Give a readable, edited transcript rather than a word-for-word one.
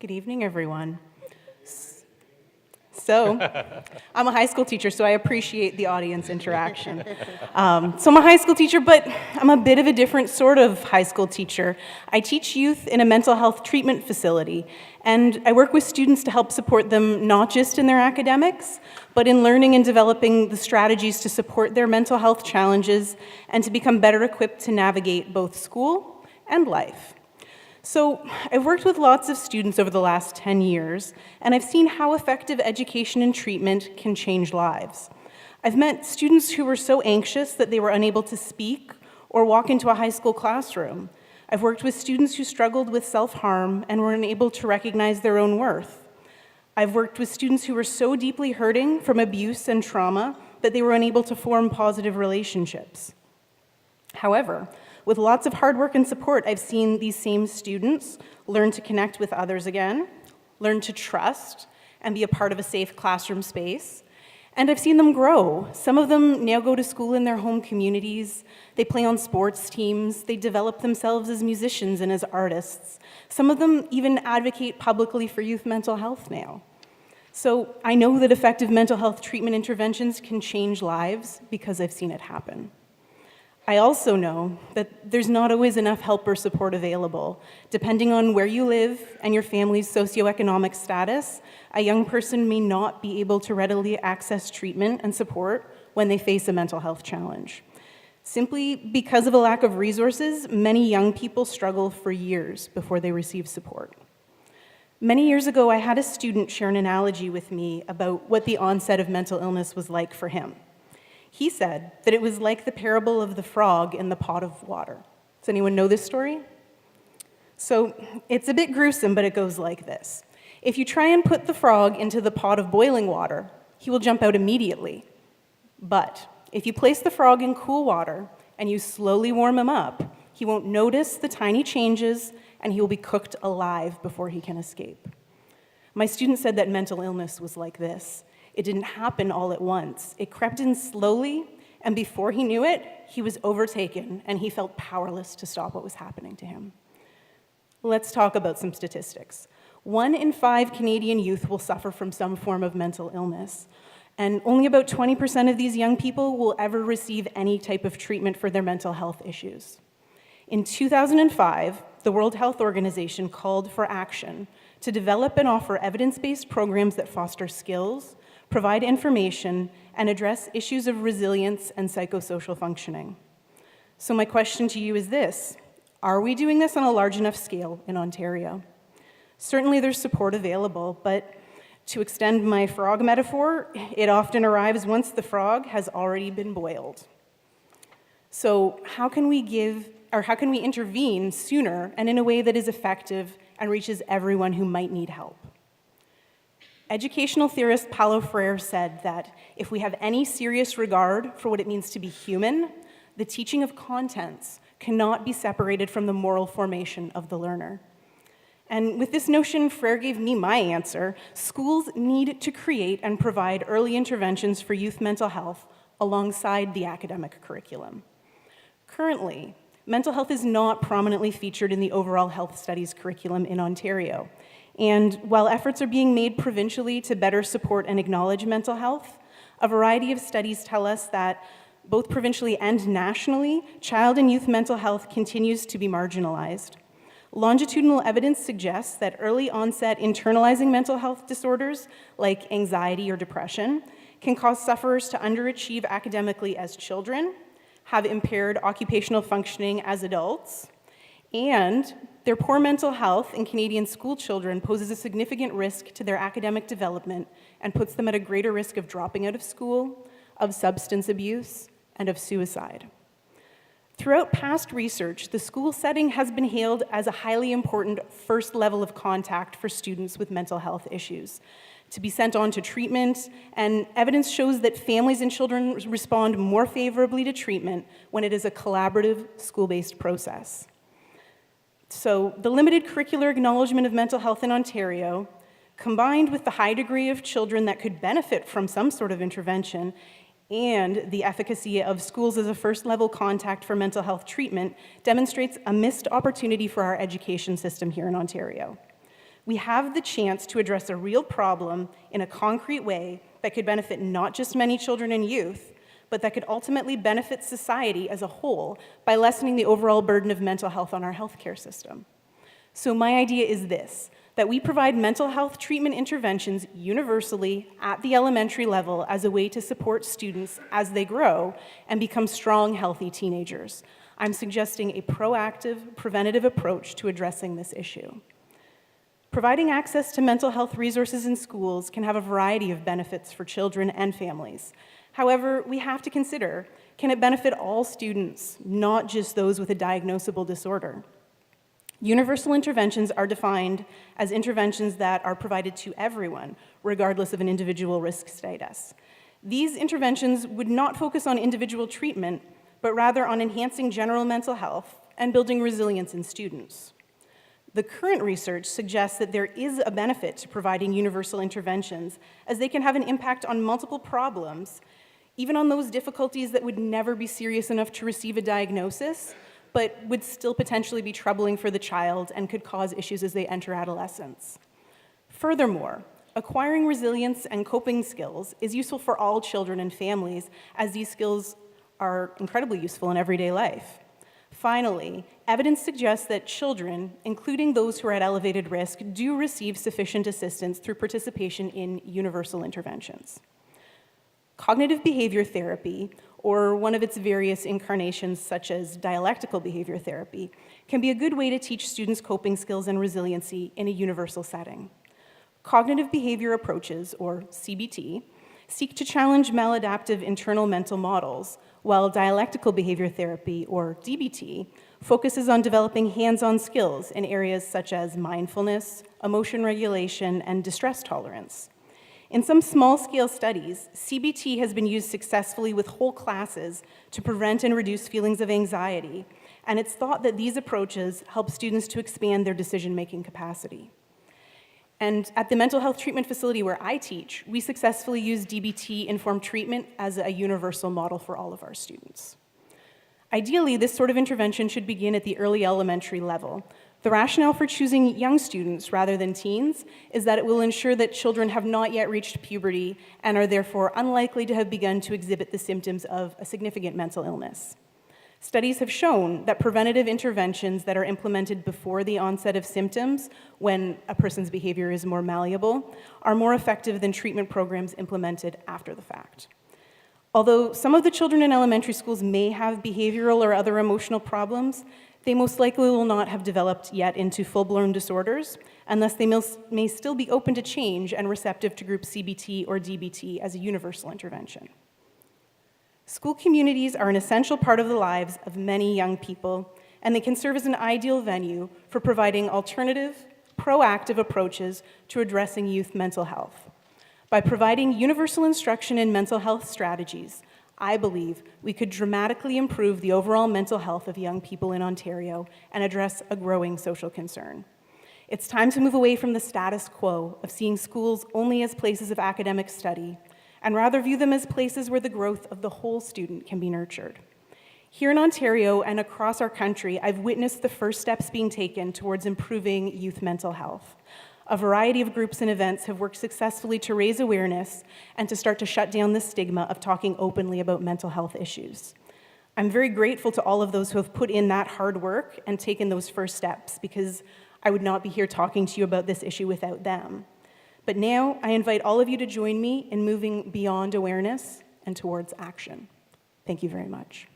Good evening, everyone. So, I'm a high school teacher, so I appreciate the audience interaction. So I'm a high school teacher, but I'm a bit of a different sort of high school teacher. I teach youth in a mental health treatment facility, and I work with students to help support them not just in their academics, but in learning and developing the strategies to support their mental health challenges and to become better equipped to navigate both school and life. So I've worked with lots of students over the last 10 years, and I've seen how effective education and treatment can change lives. I've met students who were so anxious that they were unable to speak or walk into a high school classroom. I've worked with students who struggled with self-harm and were unable to recognize their own worth. I've worked with students who were so deeply hurting from abuse and trauma that they were unable to form positive relationships. However, with lots of hard work and support, I've seen these same students learn to connect with others again, learn to trust, and be a part of a safe classroom space. And I've seen them grow. Some of them now go to school in their home communities. They play on sports teams. They develop themselves as musicians and as artists. Some of them even advocate publicly for youth mental health now. So I know that effective mental health treatment interventions can change lives because I've seen it happen. I also know that there's not always enough help or support available. Depending on where you live and your family's socioeconomic status, a young person may not be able to readily access treatment and support when they face a mental health challenge. Simply because of a lack of resources, many young people struggle for years before they receive support. Many years ago, I had a student share an analogy with me about what the onset of mental illness was like for him. He said that it was like the parable of the frog in the pot of water. Does anyone know this story? So it's a bit gruesome, but it goes like this. If you try and put the frog into the pot of boiling water, he will jump out immediately. But if you place the frog in cool water and you slowly warm him up, he won't notice the tiny changes and he will be cooked alive before he can escape. My student said that mental illness was like this. It didn't happen all at once. It crept in slowly, and before he knew it, he was overtaken, and he felt powerless to stop what was happening to him. Let's talk about some statistics. 1 in 5 Canadian youth will suffer from some form of mental illness, and only about 20% of these young people will ever receive any type of treatment for their mental health issues. In 2005, the World Health Organization called for action to develop and offer evidence-based programs that foster skills, provide information, and address issues of resilience and psychosocial functioning. So my question to you is this: are we doing this on a large enough scale in Ontario? Certainly there's support available, but to extend my frog metaphor, it often arrives once the frog has already been boiled. So how can we intervene sooner and in a way that is effective and reaches everyone who might need help? Educational theorist Paulo Freire said that if we have any serious regard for what it means to be human, the teaching of contents cannot be separated from the moral formation of the learner. And with this notion, Freire gave me my answer. Schools need to create and provide early interventions for youth mental health alongside the academic curriculum. Currently, mental health is not prominently featured in the overall health studies curriculum in Ontario. And while efforts are being made provincially to better support and acknowledge mental health, a variety of studies tell us that both provincially and nationally, child and youth mental health continues to be marginalized. Longitudinal evidence suggests that early onset internalizing mental health disorders, like anxiety or depression, can cause sufferers to underachieve academically as children, have impaired occupational functioning as adults, and their poor mental health in Canadian school children poses a significant risk to their academic development and puts them at a greater risk of dropping out of school, of substance abuse, and of suicide. Throughout past research, the school setting has been hailed as a highly important first level of contact for students with mental health issues, to be sent on to treatment, and evidence shows that families and children respond more favorably to treatment when it is a collaborative, school-based process. So the limited curricular acknowledgement of mental health in Ontario, combined with the high degree of children that could benefit from some sort of intervention, and the efficacy of schools as a first-level contact for mental health treatment, demonstrates a missed opportunity for our education system here in Ontario. We have the chance to address a real problem in a concrete way that could benefit not just many children and youth, but that could ultimately benefit society as a whole by lessening the overall burden of mental health on our healthcare system. So my idea is this, that we provide mental health treatment interventions universally at the elementary level as a way to support students as they grow and become strong, healthy teenagers. I'm suggesting a proactive, preventative approach to addressing this issue. Providing access to mental health resources in schools can have a variety of benefits for children and families. However, we have to consider, can it benefit all students, not just those with a diagnosable disorder? Universal interventions are defined as interventions that are provided to everyone, regardless of an individual risk status. These interventions would not focus on individual treatment, but rather on enhancing general mental health and building resilience in students. The current research suggests that there is a benefit to providing universal interventions, as they can have an impact on multiple problems, even on those difficulties that would never be serious enough to receive a diagnosis, but would still potentially be troubling for the child and could cause issues as they enter adolescence. Furthermore, acquiring resilience and coping skills is useful for all children and families, as these skills are incredibly useful in everyday life. Finally, evidence suggests that children, including those who are at elevated risk, do receive sufficient assistance through participation in universal interventions. Cognitive behavior therapy, or one of its various incarnations such as dialectical behavior therapy, can be a good way to teach students coping skills and resiliency in a universal setting. Cognitive behavior approaches, or CBT, seek to challenge maladaptive internal mental models, while dialectical behavior therapy, or DBT, focuses on developing hands-on skills in areas such as mindfulness, emotion regulation, and distress tolerance. In some small-scale studies, CBT has been used successfully with whole classes to prevent and reduce feelings of anxiety, and it's thought that these approaches help students to expand their decision-making capacity. And at the mental health treatment facility where I teach, we successfully use DBT-informed treatment as a universal model for all of our students. Ideally, this sort of intervention should begin at the early elementary level. The rationale for choosing young students rather than teens is that it will ensure that children have not yet reached puberty and are therefore unlikely to have begun to exhibit the symptoms of a significant mental illness. Studies have shown that preventative interventions that are implemented before the onset of symptoms, when a person's behavior is more malleable, are more effective than treatment programs implemented after the fact. Although some of the children in elementary schools may have behavioral or other emotional problems, they most likely will not have developed yet into full-blown disorders, and thus they may still be open to change and receptive to group CBT or DBT as a universal intervention. School communities are an essential part of the lives of many young people, and they can serve as an ideal venue for providing alternative, proactive approaches to addressing youth mental health. By providing universal instruction in mental health strategies, I believe we could dramatically improve the overall mental health of young people in Ontario and address a growing social concern. It's time to move away from the status quo of seeing schools only as places of academic study, and rather view them as places where the growth of the whole student can be nurtured. Here in Ontario and across our country, I've witnessed the first steps being taken towards improving youth mental health. A variety of groups and events have worked successfully to raise awareness and to start to shut down the stigma of talking openly about mental health issues. I'm very grateful to all of those who have put in that hard work and taken those first steps, because I would not be here talking to you about this issue without them. But now I invite all of you to join me in moving beyond awareness and towards action. Thank you very much.